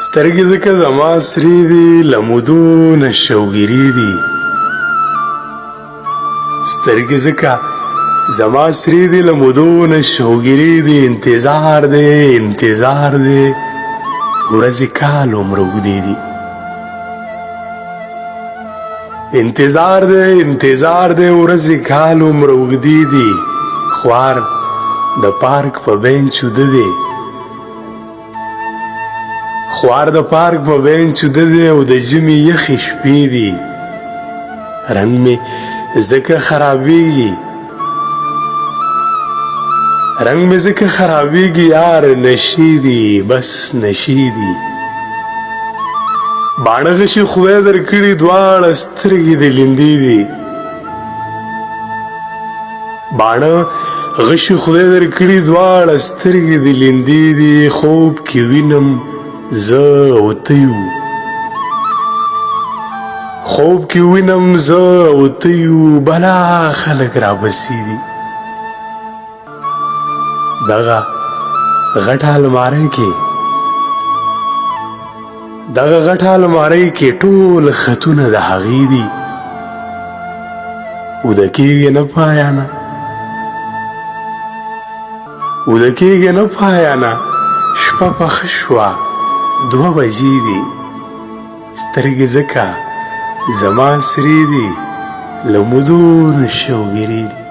سترګې ځکه زما سرې دي له مودو نه شوګیرې دي سترګې ځکه زما سرې دي له مودو نه شوګیرې دي انتظار دی انتظار دی ورځې کال عمر اوږدې دي انتظار دی انتظار دی ورځې کال عمر اوږدې دي خوار د پارک په بینچ وده دی خوار د پارک په بینچ وده دی او د ژمي یخې شپې دي رنګ مې ځکه خرابېږي رنګ مې ځکه خرابېږي یار نشې دي بس نشې دي باڼه غشي خدای درکړي دواړه سترګې د لیندې دي باڼه غشي خدای درکړي دواړه سترګې د لیندې دي خوب کې وینم زه او ته یو خوب کې وینم زه او ته یو بلا خلک رابسي دي دغه غټه المارۍ کې ټول خطونه د هغې دي وده کېږي نه پایانه شپه پخه شوه 2 بجې دي سترګې ځکه زما سرې دي له مودو نه شوګیرې دي